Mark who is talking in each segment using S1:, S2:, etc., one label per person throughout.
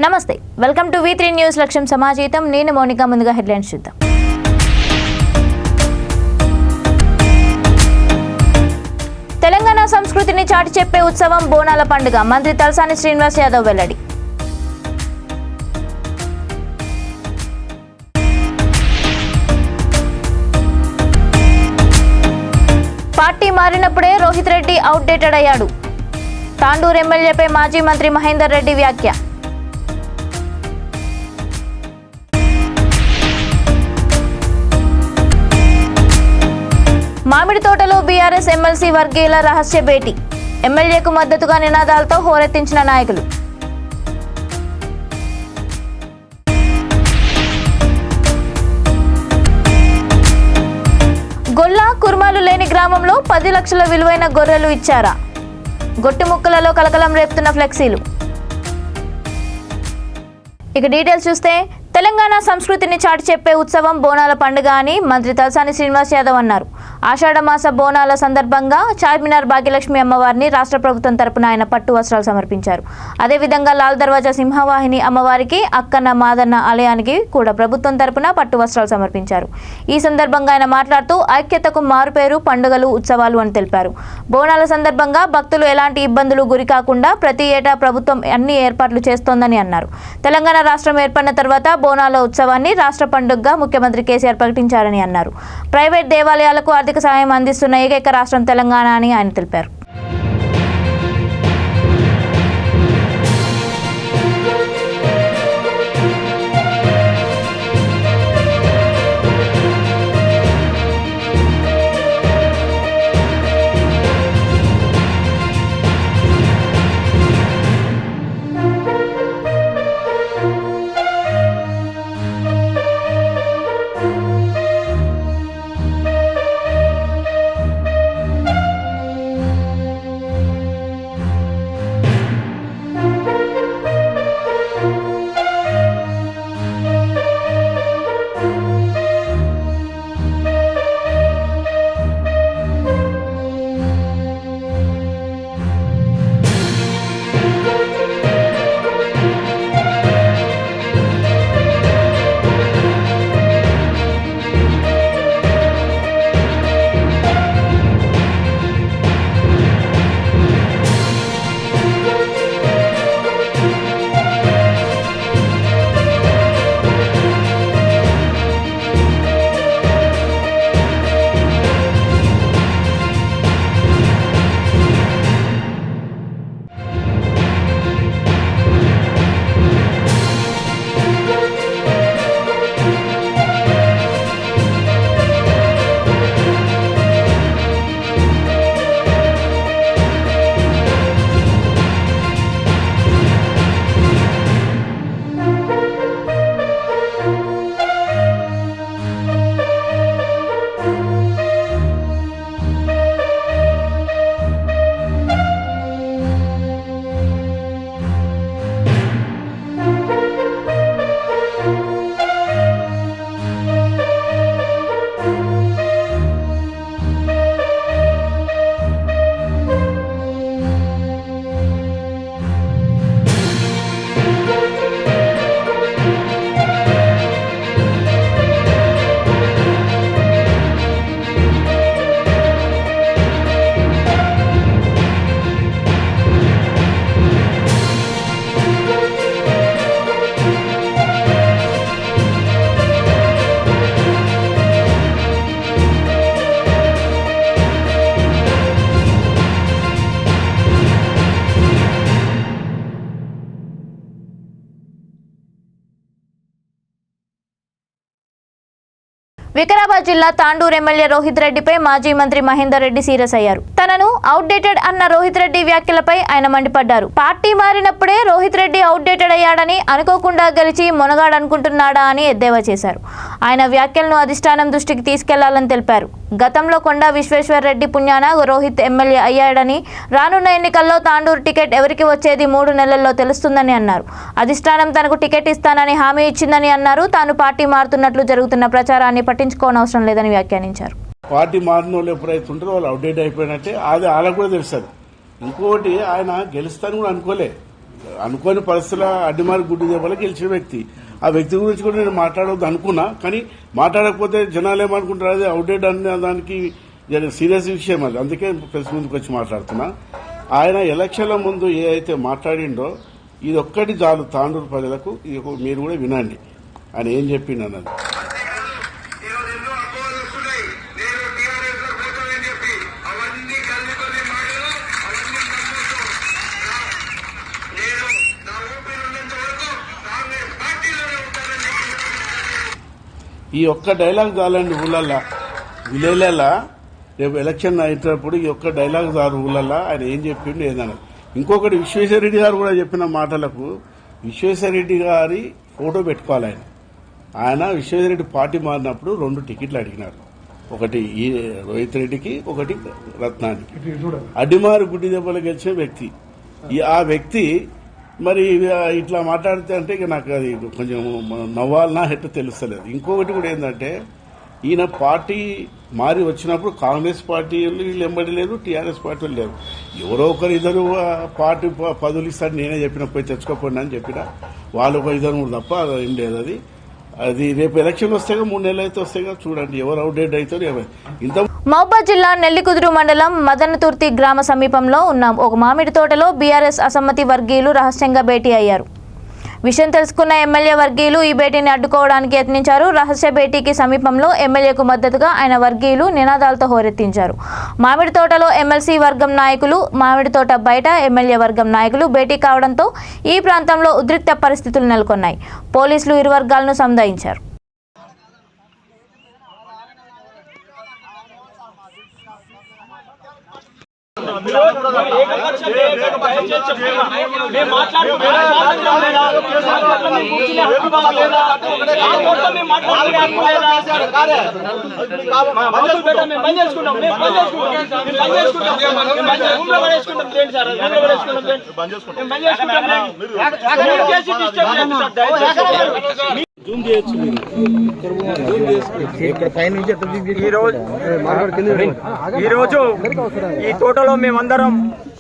S1: నమస్తే, welcome to V3 news లక్ష్యం సమాజీతం. నేను మౌనిక. ముందుగా హెడ్లైన్స్ చూద్దాం. తెలంగాణ సంస్కృతిని చాటి చెప్పే ఉత్సవం బోనాల పండుగ. మంత్రి తలసాని శ్రీనివాస్ యాదవ్ వెల్లడి. పార్టీ మారినప్పుడే రోహిత్ రెడ్డి అవుట్డేటెడ్ అయ్యాడు. తాండూరు ఎమ్మెల్యేపై మాజీ మంత్రి మహేందర్ రెడ్డి వ్యాఖ్య. మామిడి తోటలో బీఆర్ఎస్ ఎమ్మెల్సీ వర్గీయుల రహస్య భేటీ. ఎమ్మెల్యేకు మద్దతుగా నినాదాలతో హోరెత్తించిన నాయకులు. గొల్లా కుర్మాలు లేని గ్రామంలో 10 లక్షల విలువైన గొర్రెలు ఇచ్చారా? గొట్టుముక్కలలో కలకలం రేపుతున్న ఫ్లెక్సీలు. ఇక డీటెయిల్స్ చూస్తే, తెలంగాణ సంస్కృతిని చాటి చెప్పే ఉత్సవం బోనాల పండుగ అని మంత్రి తలసాని శ్రీనివాస్ యాదవ్ అన్నారు. ఆషాఢమాస బోనాల సందర్భంగా చార్మినార్ భాగ్యలక్ష్మి అమ్మవారిని రాష్ట్ర ప్రభుత్వం తరపున ఆయన పట్టు వస్త్రాలు సమర్పించారు. అదేవిధంగా లాల్ దర్వాజా సింహవాహిని అమ్మవారికి, అక్కన్న మాదన్న ఆలయానికి కూడా ప్రభుత్వం తరపున పట్టు వస్త్రాలు సమర్పించారు. ఈ సందర్భంగా ఆయన మాట్లాడుతూ ఐక్యతకు మారుపేరు పండుగలు, ఉత్సవాలు అని తెలిపారు. బోనాల సందర్భంగా భక్తులు ఎలాంటి ఇబ్బందులు గురి కాకుండా ప్రతి ఏటా ప్రభుత్వం అన్ని ఏర్పాట్లు చేస్తోందని అన్నారు. తెలంగాణ రాష్ట్రం ఏర్పడిన తర్వాత బోనాల ఉత్సవాన్ని రాష్ట్ర పండుగగా ముఖ్యమంత్రి కేసీఆర్ ప్రకటించారని అన్నారు. ప్రైవేట్ దేవాలయాలకు ఆర్థిక సాయం అందిస్తున్న ఏకైక రాష్ట్రం తెలంగాణ అని ఆయన తెలిపారు. వికారాబాద్ జిల్లా తాండూరు ఎమ్మెల్యే రోహిత్ రెడ్డిపై మాజీ మంత్రి మహేందర్ రెడ్డి సీరియస్ అయ్యారు. తనను అవుట్డేటెడ్ అన్న రోహిత్ రెడ్డి వ్యాఖ్యలపై ఆయన మండిపడ్డారు. పార్టీ మారినప్పుడే రోహిత్ రెడ్డి అవుట్డేటెడ్ అయ్యాడని, అనుకోకుండా గెలిచి మొనగాడనుకుంటున్నాడా అని ఎద్దేవా చేశారు. ఆయన వ్యాఖ్యలను అధిష్టానం దృష్టికి తీసుకెళ్లాలని తెలిపారు. గతంలో కొండా విశ్వేశ్వర్ రెడ్డి పుణ్యాన రోహిత్ ఎమ్మెల్యే అయ్యాడని, రానున్న ఎన్నికల్లో తాండూరు టికెట్ ఎవరికి వచ్చేది 3 నెలల్లో తెలుస్తుందని అన్నారు. అధిష్టానం తనకు టికెట్ ఇస్తానని హామీ ఇచ్చిందని అన్నారు. తాను పార్టీ మారుతున్నట్లు జరుగుతున్న ప్రచారాన్ని పట్టించుకోనవసరం లేదని వ్యాఖ్యానించారు.
S2: పార్టీ మారిన వాళ్ళు ఎప్పుడైతే ఉంటారో వాళ్ళు అప్డేట్ అయిపోయినట్టే అది వాళ్ళకు కూడా తెలుస్తుంది. ఇంకోటి ఆయన గెలుస్తాను కూడా అనుకోలే. అనుకోని పరిస్థితుల అడ్డిమారి గుడ్డి దెబ్బలు గెలిచిన వ్యక్తి. ఆ వ్యక్తి గురించి కూడా నేను మాట్లాడవద్దు అనుకున్నా, కానీ మాట్లాడకపోతే జనాలు ఏమనుకుంటారు, అది అవుట్డేట్ అనే దానికి సీరియస్ విషయం అది. అందుకే ప్రెస్ ముందుకు వచ్చి మాట్లాడుతున్నా. ఆయన ఎలక్షన్ల ముందు ఏదైతే మాట్లాడిండో ఇది ఒక్కటి చాలు తాండూరు ప్రజలకు. ఇది మీరు కూడా వినండి ఆయన ఏం చెప్పిండు అన్నది. ఈ ఒక్క డైలాగ్ చాలండి ఊళ్ళల్లా, విలేజ్లల్లా రేపు ఎలక్షన్ అయినప్పుడు ఈ ఒక్క డైలాగ్ చాలు ఊళ్ళల్లా. ఆయన ఏం చెప్పిండు ఏదన్నా. ఇంకొకటి విశ్వేశ్వరరెడ్డి గారు కూడా చెప్పిన మాటలకు విశ్వేశ్వరరెడ్డి గారి ఫోటో పెట్టుకోవాలి. ఆయన విశ్వేశ్వరరెడ్డి పార్టీ మారినప్పుడు 2 టికెట్లు అడిగినారు, ఒకటి ఈ రోహిత్ రెడ్డికి, ఒకటి రత్నానికి. అడ్డిమారు గుడ్డి దెబ్బలు గెలిచిన వ్యక్తి. ఆ వ్యక్తి మరి ఇట్లా మాట్లాడితే అంటే ఇక నాకు అది కొంచెం నవ్వాలనా ఎట్లా తెలుస్తలేదు. ఇంకొకటి కూడా ఏంటంటే ఈయన పార్టీ మారి వచ్చినప్పుడు కాంగ్రెస్ పార్టీ వీళ్ళు ఎంబడి లేరు, టీఆర్ఎస్ పార్టీ లేరు. ఎవరో ఒకరు ఇద్దరు పార్టీ పదవులు ఇస్తాడు, నేనే చెప్పిన పోయి తెచ్చుకోకండి అని చెప్పిన. వాళ్ళు ఒక 2-3 తప్ప ఏం లేదు. అది రేపు ఎలక్షన్ వస్తే 3 నెలలు అయితే వస్తాయి, చూడండి ఎవరు అవుట్డేట్ అవుతారు. ఇంత
S1: మహబూబాద్ జిల్లా నెల్లికుదురు మండలం మదనతుర్తి గ్రామ సమీపంలో ఉన్న ఒక మామిడి తోటలో బీఆర్ఎస్ అసమ్మతి వర్గీయులు రహస్యంగా భేటీ అయ్యారు. విషయం తెలుసుకున్న ఎమ్మెల్యే వర్గీయులు ఈ భేటీని అడ్డుకోవడానికి యత్నించారు. రహస్య భేటీకి సమీపంలో ఎమ్మెల్యేకు మద్దతుగా ఆయన వర్గీయులు నినాదాలతో హోరెత్తించారు. మామిడి తోటలో ఎమ్మెల్సీ వర్గం నాయకులు, మామిడి తోట బయట ఎమ్మెల్యే వర్గం నాయకులు భేటీ కావడంతో ఈ ప్రాంతంలో ఉద్రిక్త పరిస్థితులు నెలకొన్నాయి. పోలీసులు ఇరు వర్గాలను సముదాయించారు.
S3: ఈరోజు ఈ తోటలో మేమందరం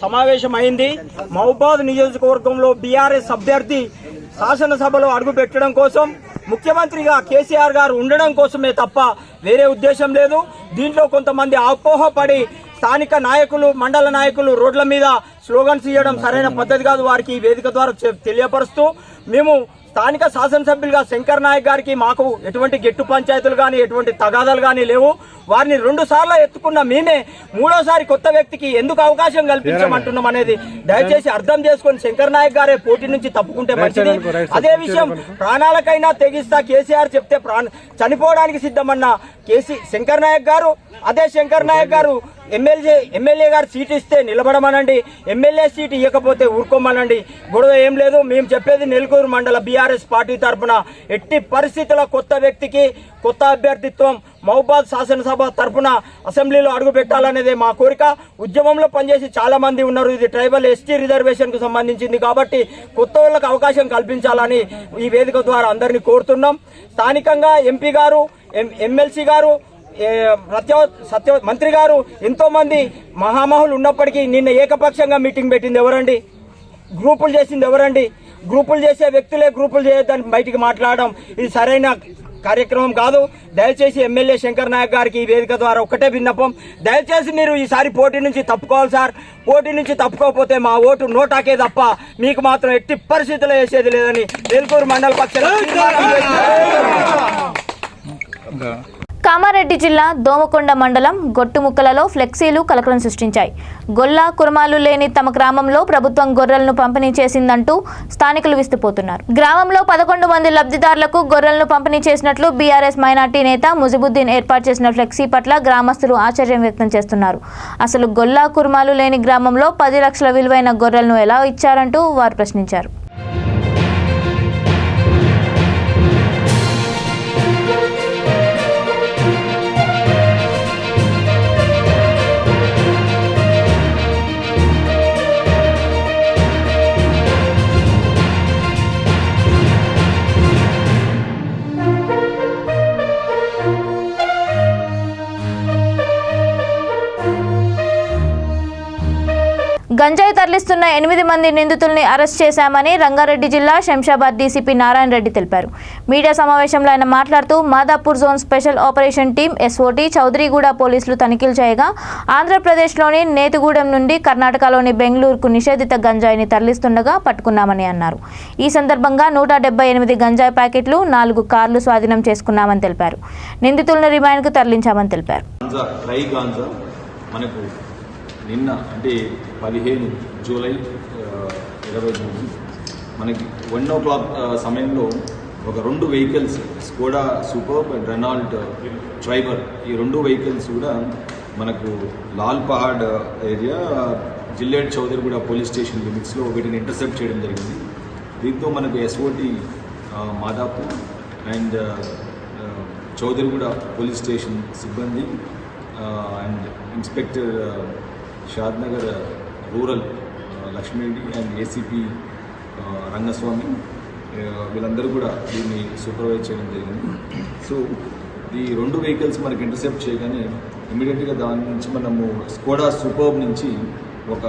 S3: సమావేశమైంది. మహబూబాద్ నియోజకవర్గంలో బీఆర్ఎస్ అభ్యర్థి శాసనసభలో అడుగు పెట్టడం కోసం, ముఖ్యమంత్రిగా కేసీఆర్ గారు ఉండడం కోసమే తప్ప వేరే ఉద్దేశం లేదు. దీంట్లో కొంతమంది అపోహపడి స్థానిక నాయకులు, మండల నాయకులు రోడ్ల మీద స్లోగన్స్ ఇవ్వడం సరైన పద్ధతి కాదు. వారికి ఈ వేదిక ద్వారా తెలియపరుస్తూ, మేము స్థానిక శాసనసభ్యులుగా శంకర్ నాయక్ గారికి మాకు ఎటువంటి గెట్టు పంచాయతీలు కానీ ఎటువంటి తగాదాలు కానీ లేవు. వారిని 2 సార్లు ఎత్తుకున్న మేమే 3వసారి కొత్త వ్యక్తికి ఎందుకు అవకాశం కల్పించమంటున్నాం అనేది దయచేసి అర్థం చేసుకుని శంకర్ నాయక్ గారే పోటీ నుంచి తప్పుకుంటే మంచిది. అదే విషయం, ప్రాణాలకైనా తెగిస్తా కేసీఆర్ చెప్తే చనిపోవడానికి సిద్ధమన్న శంకర్ నాయక్ గారు, అదే శంకర్ నాయక్ గారు ఎమ్మెల్యే గారు సీట్ ఇస్తే నిలబడమనండి, ఎమ్మెల్యే సీట్ ఇవ్వకపోతే ఊరుకోమనండి. గొడవ ఏం లేదు. మేము చెప్పేది నెల్కూరు మండల బీఆర్ఎస్ పార్టీ తరఫున ఎట్టి పరిస్థితుల కొత్త వ్యక్తికి కొత్త అభ్యర్థిత్వం మహబూబాద్ శాసనసభ తరఫున అసెంబ్లీలో అడుగు పెట్టాలనేదే మా కోరిక. ఉద్యమంలో పనిచేసి చాలా మంది ఉన్నారు. ఇది ట్రైబల్ ఎస్టీ రిజర్వేషన్ కు సంబంధించింది కాబట్టి కొత్త వాళ్ళకు అవకాశం కల్పించాలని ఈ వేదిక ద్వారా అందరినీ కోరుతున్నాం. స్థానికంగా ఎంపీ గారు, ఎమ్మెల్సీ గారు, మంత్రి గారు ఎంతో మంది మహామహులు ఉన్నప్పటికీ నిన్న ఏకపక్షంగా మీటింగ్ పెట్టింది ఎవరండి? గ్రూపులు చేసింది ఎవరండి? గ్రూపులు చేసే వ్యక్తులే గ్రూపులు చేయడానికి బయటికి మాట్లాడడం ఇది సరైన కార్యక్రమం కాదు. దయచేసి ఎమ్మెల్యే శంకర్ నాయక్ గారికి ఈ వేదిక ద్వారా ఒక్కటే విన్నపం, దయచేసి మీరు ఈసారి పోటీ నుంచి తప్పుకోవాలి సార్. పోటీ నుంచి తప్పుకోకపోతే మా ఓటు నోటాకే తప్ప మీకు మాత్రం ఎట్టి పరిస్థితుల్లో వేసేది లేదని నెల్కూరు మండల పక్షాన
S1: కామారెడ్డి జిల్లా దోమకొండ మండలం గొట్టుముక్కలలో ఫ్లెక్సీలు కలకలం సృష్టించాయి. గొల్ల కుర్మాలు లేని తమ గ్రామంలో ప్రభుత్వం గొర్రెలను పంపిణీ చేసిందంటూ స్థానికులు విస్తుపోతున్నారు. గ్రామంలో 11 మంది లబ్ధిదారులకు గొర్రెలను పంపిణీ చేసినట్లు బీఆర్ఎస్ మైనార్టీ నేత ముజిబుద్దీన్ ఏర్పాటు చేసిన ఫ్లెక్సీ పట్ల గ్రామస్తులు ఆశ్చర్యం వ్యక్తం చేస్తున్నారు. అసలు గొల్ల కుర్మాలు లేని గ్రామంలో 10 లక్షల విలువైన గొర్రెలను ఎలా ఇచ్చారంటూ వారు ప్రశ్నించారు. గంజాయి తరలిస్తున్న 8 మంది నిందితుల్ని అరెస్ట్ చేశామని రంగారెడ్డి జిల్లా శంషాబాద్ డీసీపీ నారాయణ రెడ్డి తెలిపారు. మీడియా సమావేశంలో ఆయన మాట్లాడుతూ Madhapur zone special operation team SOT Chowdariguda పోలీసులు తనిఖీలు చేయగా ఆంధ్రప్రదేశ్లోని నేతిగూడెం నుండి కర్ణాటకలోని బెంగళూరుకు నిషేధిత గంజాయిని తరలిస్తుండగా పట్టుకున్నామని అన్నారు. ఈ సందర్భంగా 178 గంజాయి ప్యాకెట్లు 4 కార్లు స్వాధీనం చేసుకున్నామని తెలిపారు. నిందితులను రిమాండ్కు తరలించామని తెలిపారు.
S4: మనకు నిన్న అంటే 15 జూలై 23 మనకి 1 o'clock సమయంలో ఒక 2 vehicles Skoda Superb and Renault Triber ఈ 2 వెహికల్స్ కూడా మనకు Lal Pahad area Jilled Chowdariguda police station లిమిట్స్లో వీటిని ఇంటర్సెప్ట్ చేయడం జరిగింది. దీంతో మనకు SOT Madhapur and Chowdariguda police station సిబ్బంది and inspector Shadnagar rural Lakshmi Reddy and ACP Rangaswamy వీళ్ళందరూ కూడా దీన్ని సూపర్వైజ్ చేయడం జరిగింది. సో ఈ 2 వెహికల్స్ మనకి ఇంటర్సెప్ట్ చేయగానే ఇమీడియట్గా దాని నుంచి మనము స్కోడా సూపర్బ్ నుంచి ఒక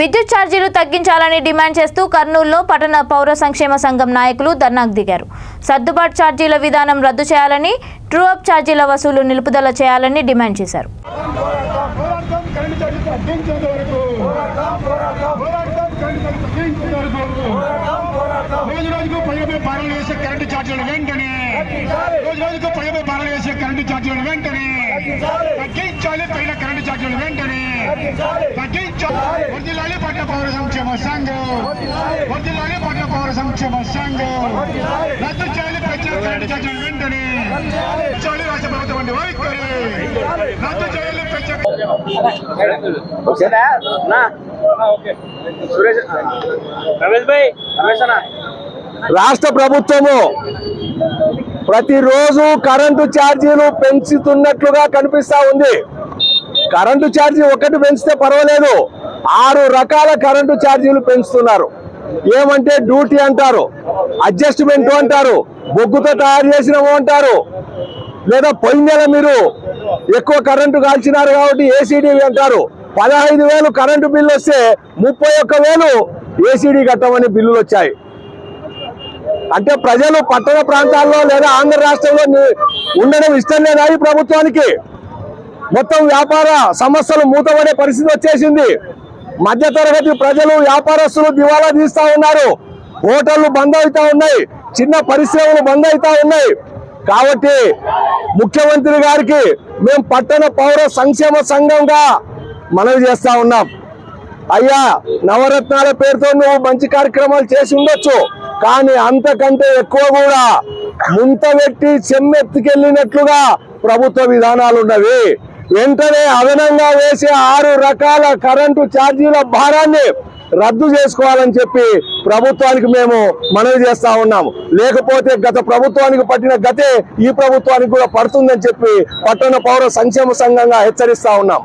S1: విద్యుత్ ఛార్జీలు తగ్గించాలని డిమాండ్ చేస్తూ కర్నూలులో పట్టణ పౌర సంక్షేమ సంఘం నాయకులు ధర్నాకు దిగారు. సర్దుబాటు ఛార్జీల విధానం రద్దు చేయాలని, ట్రూ అప్ ఛార్జీల వసూలు నిలుపుదల చేయాలని డిమాండ్ చేశారు.
S5: వర్ధిల్లాలి పట్టణ పౌర సంక్షేమ సంఘం, వర్ధిల్లాలి పట్టణ పౌర సంక్షేమ సంఘం, రద్దు చేయాలి ప్రత్యేక కరెంటు ఛార్జీలు వెంటనే, చేయాలి రాష్ట్ర ప్రభుత్వం వైఖరి, రద్దు చేయాలి ప్రత్యేక.
S6: రాష్ట్ర ప్రభుత్వము ప్రతిరోజు కరెంటు ఛార్జీలు పెంచుతున్నట్లుగా కనిపిస్తా ఉంది. కరెంటు ఛార్జీ ఒకటి పెంచితే పర్వాలేదు, 6 రకాల కరెంటు ఛార్జీలు పెంచుతున్నారు. ఏమంటే డ్యూటీ అంటారు, అడ్జస్ట్మెంట్ అంటారు, బొగ్గుతో తయారు చేసినవి అంటారు, లేదా పోయిన నెల మీరు ఎక్కువ కరెంటు కాల్చినారు కాబట్టి ఏసీడీ అంటారు. 15,000 కరెంటు బిల్లు వస్తే 31,000 ఏసీడీ కట్టమని బిల్లులు వచ్చాయి. అంటే ప్రజలు పట్టణ ప్రాంతాల్లో లేదా ఆంధ్ర రాష్ట్రంలో ఉండడం ఇష్టం లేదా ఈ ప్రభుత్వానికి? మొత్తం వ్యాపార సంస్థలు మూతపడే పరిస్థితి వచ్చేసింది. మధ్యతరగతి ప్రజలు, వ్యాపారస్తులు దివాలా తీస్తా ఉన్నారు. హోటళ్లు బంద్ అవుతా ఉన్నాయి, చిన్న పరిశ్రమలు బంద్ అవుతా ఉన్నాయి. కాబట్టి ముఖ్యమంత్రి గారికి మేము పట్టణ పౌర సంక్షేమ సంఘంగా మనవి చేస్తా ఉన్నాం. అయ్యా, నవరత్నాల పేరుతో నువ్వు మంచి కార్యక్రమాలు చేసి ఉండొచ్చు, కానీ అంతకంటే ఎక్కువ కూడా ముంతబెట్టి చెమ్మెత్తికెళ్ళినట్లుగా ప్రభుత్వ విధానాలు ఉన్నవి. వెంటనే అదనంగా వేసే 6 రకాల కరెంటు ఛార్జీల భారాన్ని రద్దు చేసుకోవాలని చెప్పి ప్రభుత్వానికి మేము మనవి చేస్తా ఉన్నాము. లేకపోతే గత ప్రభుత్వానికి పట్టిన గతే ఈ ప్రభుత్వానికి కూడా పడుతుందని చెప్పి పట్టణ పౌర సంక్షేమ సంఘంగా హెచ్చరిస్తా ఉన్నాం.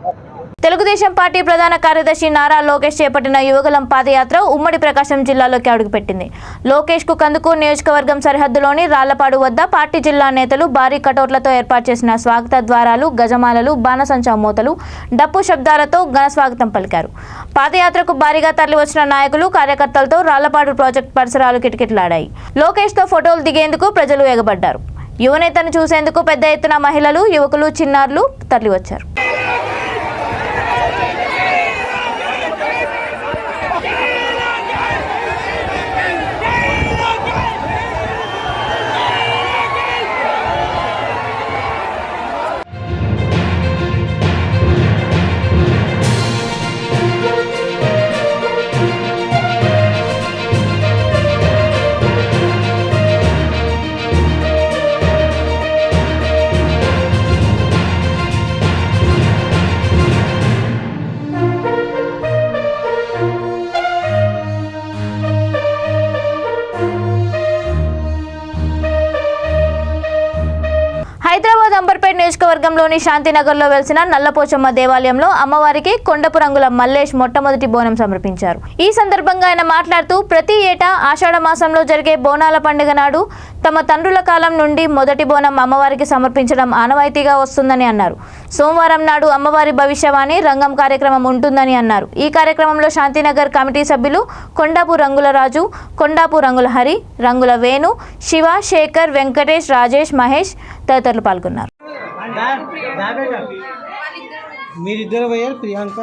S1: తెలుగుదేశం పార్టీ ప్రధాన కార్యదర్శి నారా లోకేష్ చేపట్టిన యువగలం పాదయాత్ర ఉమ్మడి ప్రకాశం జిల్లాలోకి అడుగుపెట్టింది. లోకేష్ కు కందుకూరు నియోజకవర్గం సరిహద్దులోని రాళ్లపాడు వద్ద పార్టీ జిల్లా నేతలు భారీ కటౌట్లతో ఏర్పాటు చేసిన స్వాగత ద్వారాలు, గజమాలలు, బాణసంచా మూతలు, డప్పు శబ్దాలతో ఘన స్వాగతం పలికారు. పాదయాత్రకు భారీగా తరలివచ్చిన నాయకులు, కార్యకర్తలతో రాళ్లపాడు ప్రాజెక్టు పరిసరాలు కిటకిటలాడాయి. లోకేష్ తో ఫోటోలు దిగేందుకు ప్రజలు ఎగబడ్డారు. యువనేతను చూసేందుకు పెద్ద ఎత్తున మహిళలు, యువకులు, చిన్నారులు తరలివచ్చారు. అంబర్పేట నియోజకవర్గంలోని శాంతినగర్లో వెలిసిన నల్లపోచమ్మ దేవాలయంలో అమ్మవారికి కొండపు రంగుల మల్లేష్ మొట్టమొదటి బోనం సమర్పించారు. ఈ సందర్భంగా ఆయన మాట్లాడుతూ ప్రతి ఏటా ఆషాఢ మాసంలో జరిగే బోనాల పండుగ నాడు తమ తండ్రుల కాలం నుండి మొదటి బోనం అమ్మవారికి సమర్పించడం ఆనవాయితీగా వస్తుందని అన్నారు. సోమవారం నాడు అమ్మవారి భవిష్యవాణి రంగం కార్యక్రమం ఉంటుందని అన్నారు. ఈ కార్యక్రమంలో శాంతినగర్ కమిటీ సభ్యులు కొండాపు రంగుల రాజు, కొండాపు రంగుల హరి, రంగుల వేణు, శివ, శేఖర్, వెంకటేష్, రాజేష్, మహేష్ తదితరులు పాల్గొన్నారు.
S7: మీరిద్దరు పోయారు ప్రియాంక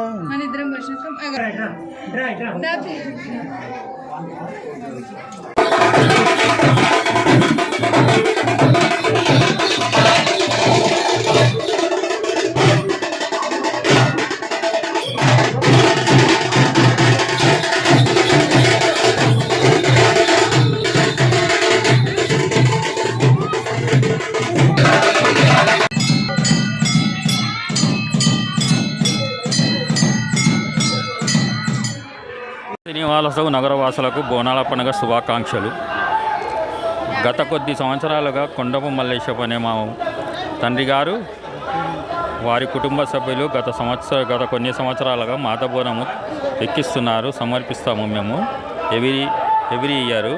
S8: శ్రీనివాసరావు నగరవాసులకు బోనాల పండుగ శుభాకాంక్షలు. గత కొద్ది సంవత్సరాలుగా కొండపు మల్లేశం అనే మా తండ్రి గారు వారి కుటుంబ సభ్యులు గత కొన్ని సంవత్సరాలుగా మాత బోనము ఎక్కిస్తున్నారు, సమర్పిస్తాము మేము ఎవ్రీ ఇయర్.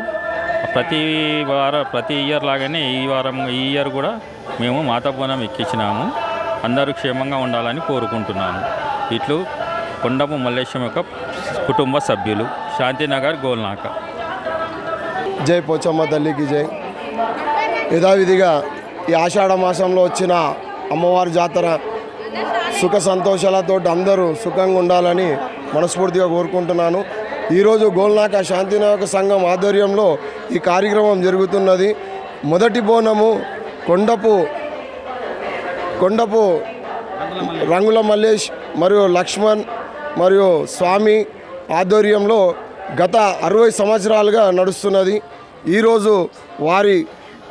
S8: ప్రతి ఇయర్ లాగానే ఈ ఇయర్ కూడా మేము మాత బోనం ఎక్కించినాము. అందరూ క్షేమంగా ఉండాలని కోరుకుంటున్నాను. ఇట్లు కొండపు మల్లేశం యొక్క కుటుంబ సభ్యులు, శాంతినగర్, గోల్నాక.
S9: జై పోచమ్మ తల్లికి జై. యథావిధిగా ఈ ఆషాఢ మాసంలో వచ్చిన అమ్మవారి జాతర సుఖ సంతోషాలతో అందరూ సుఖంగా ఉండాలని మనస్ఫూర్తిగా కోరుకుంటున్నాను. ఈరోజు గోల్నాక శాంతినగర్ సంఘం ఆధ్వర్యంలో ఈ కార్యక్రమం జరుగుతున్నది. మొదటి బోనము కొండపు రంగుల మల్లేష్ మరియు లక్ష్మణ్ మరియు స్వామి ఆధ్వర్యంలో గత 60 సంవత్సరాలుగా నడుస్తున్నది. ఈరోజు వారి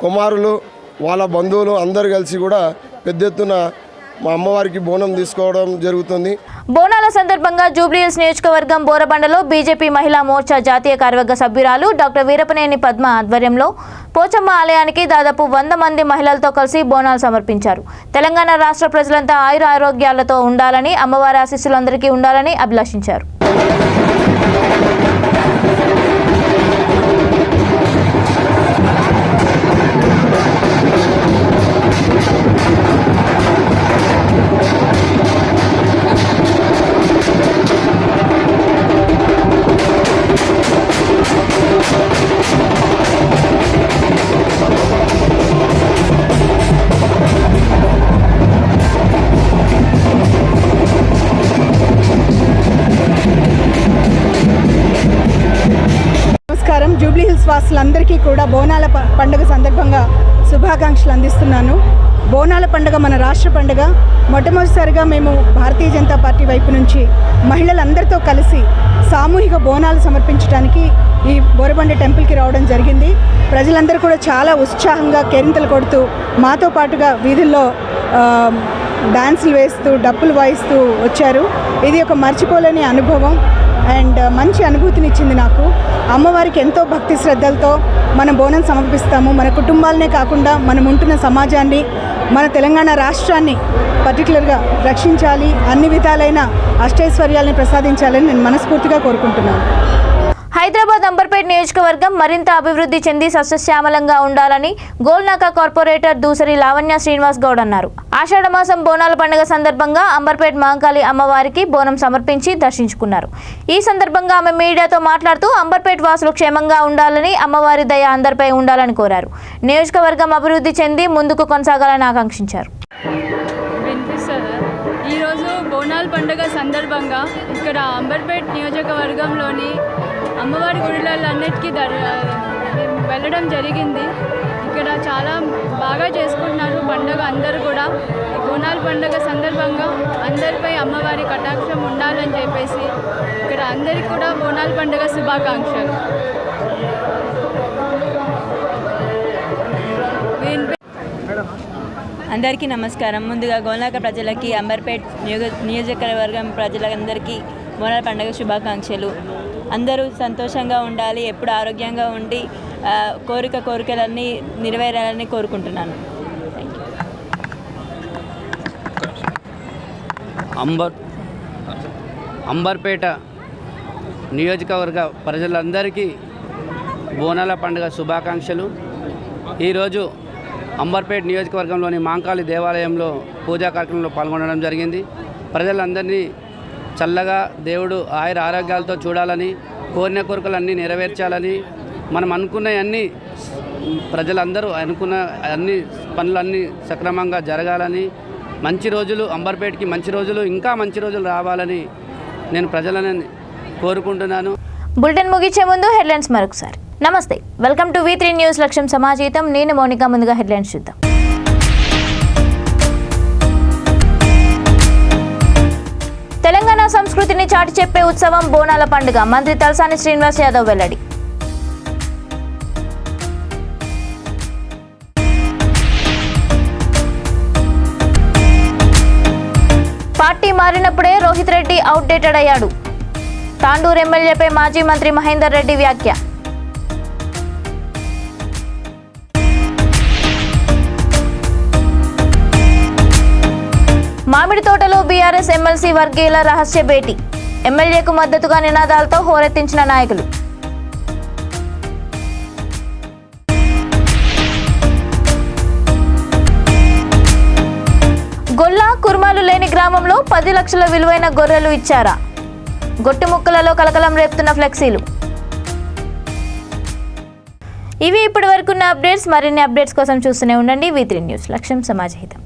S9: కుమారులు, వాళ్ళ బంధువులు అందరు కలిసి కూడా పెద్ద ఎత్తున మా అమ్మవారికి బోనం తీసుకోవడం జరుగుతుంది.
S1: బోనాల సందర్భంగా జూబ్లీహిల్స్ నియోజకవర్గం బోరబండలో బీజేపీ మహిళా మోర్చా జాతీయ కార్యవర్గ సభ్యురాలు డాక్టర్ వీరపనేని పద్మ ఆధ్వర్యంలో పోచమ్మ ఆలయానికి దాదాపు 100 మంది మహిళలతో కలిసి బోనాలు సమర్పించారు. తెలంగాణ రాష్ట్ర ప్రజలంతా ఆయుర ఆరోగ్యాలతో ఉండాలని, అమ్మవారి ఆశీస్సులు అందరికీ ఉండాలని అభిలాషించారు.
S10: జూబ్లీహిల్స్ వాసులందరికీ కూడా బోనాల పండుగ సందర్భంగా శుభాకాంక్షలు అందిస్తున్నాను. బోనాల పండుగ మన రాష్ట్ర పండుగ. మొట్టమొదటిసారిగా మేము భారతీయ జనతా పార్టీ వైపు నుంచి మహిళలందరితో కలిసి సామూహిక బోనాలు సమర్పించడానికి ఈ బోరబండ టెంపుల్కి రావడం జరిగింది. ప్రజలందరూ కూడా చాలా ఉత్సాహంగా కేరింతలు కొడుతూ మాతో పాటుగా వీధుల్లో డాన్సులు వేస్తూ డప్పులు వాయిస్తూ వచ్చారు. ఇది ఒక మర్చిపోలేని అనుభవం అండ్ మంచి అనుభూతినిచ్చింది నాకు. అమ్మవారికి ఎంతో భక్తి శ్రద్ధలతో మనం బోనం సమర్పిస్తాము. మన కుటుంబాలనే కాకుండా మనం ఉంటున్న సమాజాన్ని, మన తెలంగాణ రాష్ట్రాన్ని పర్టికులర్గా రక్షించాలి, అన్ని విధాలైన అష్టైశ్వర్యాలని ప్రసాదించాలని నేను మనస్ఫూర్తిగా కోరుకుంటున్నాను.
S1: హైదరాబాద్ అంబర్పేట్ నియోజకవర్గం మరింత అభివృద్ధి చెంది సస్యశ్యామలంగా ఉండాలని గోల్నాక కార్పొరేటర్ దూసరి లావణ్య శ్రీనివాస్ గౌడ్ అన్నారు. ఆషాఢ మాసం బోనాల పండుగ సందర్భంగా అంబర్పేట్ మహంకాళి అమ్మవారికి బోనం సమర్పించి దర్శించుకున్నారు. ఈ సందర్భంగా ఆమె మీడియాతో మాట్లాడుతూ అంబర్పేట్ వాసులు క్షేమంగా ఉండాలని, అమ్మవారి దయ అందరిపై ఉండాలని కోరారు. నియోజకవర్గం అభివృద్ధి చెంది ముందుకు కొనసాగాలని ఆకాంక్షించారు.
S11: ఈరోజు బోనాల పండుగ సందర్భంగా ఇక్కడ అంబర్పేట్ నియోజకవర్గంలోని అమ్మవారి గుడులన్నిటికీ వెళ్ళడం జరిగింది. ఇక్కడ చాలా బాగా చేసుకుంటున్నారు పండుగ. అందరూ కూడా బోనాల పండుగ సందర్భంగా అందరిపై అమ్మవారి కటాక్షం ఉండాలని చెప్పేసి ఇక్కడ అందరికీ కూడా బోనాల పండుగ శుభాకాంక్షలు.
S12: అందరికీ నమస్కారం. ముందుగా గోల్నాక ప్రజలకి, అంబర్పేట్ నియోజకవర్గం ప్రజలందరికీ బోనాల పండుగ శుభాకాంక్షలు. అందరూ సంతోషంగా ఉండాలి, ఎప్పుడు ఆరోగ్యంగా ఉండి కోరికలన్నీ నెరవేరాలని కోరుకుంటున్నాను.
S13: అంబర్పేట నియోజకవర్గ ప్రజలందరికీ బోనాల పండుగ శుభాకాంక్షలు. ఈరోజు అంబర్పేట నియోజకవర్గంలోని మాంకాళి దేవాలయంలో పూజా కార్యక్రమంలో పాల్గొనడం జరిగింది. ప్రజలందరినీ చల్లగా దేవుడు ఆయుర ఆరోగ్యాలతో చూడాలని, కోరిన కోరికలన్నీ నెరవేర్చాలని, మనం అనుకున్నవన్నీ ప్రజలందరూ అనుకున్న అన్ని పనులన్నీ సక్రమంగా జరగాలని, మంచి రోజులు అంబర్పేటకి మంచి రోజులు ఇంకా మంచి రోజులు రావాలని నేను ప్రజలను కోరుకుంటున్నాను.
S1: బులెటిన్ ముగించే ముందు హెడ్లైన్స్ మరొకసారి. నమస్తే, వెల్కమ్ టు V3 న్యూస్ లక్ష్యం సమాజీతం. నేను మౌనిక. ముందుగా హెడ్లైన్స్ చూద్దాం. తెలంగాణ సంస్కృతిని చాటి చెప్పే ఉత్సవం బోనాల పండుగ. మంత్రి తలసాని శ్రీనివాస్ యాదవ్ వెల్లడి. పార్టీ మారినప్పుడే రోహిత్ రెడ్డి అవుట్డేటెడ్ అయ్యాడు. తాండూరు ఎమ్మెల్యేపై మాజీ మంత్రి మహేందర్ రెడ్డి వ్యాఖ్య. మామిడి తోటలో బీఆర్ఎస్ ఎమ్మెల్సీ వర్గీయుల రహస్య భేటీ. ఎమ్మెల్యేకు మద్దతుగా నినాదాలతో హోరెత్తించిన నాయకులు. గొల్ల కుర్మాలు లేని గ్రామంలో 10 లక్షల విలువైన గొర్రెలు ఇచ్చారా? గొట్టుముక్కలలో కలకలం రేపుతున్న ఫ్లెక్సీలు. ఇవి ఇప్పటి వరకున్న అప్డేట్స్. మరిన్ని అప్డేట్స్ కోసం చూస్తూనే ఉండండి V3 న్యూస్ లక్ష్యం సమాజహితం.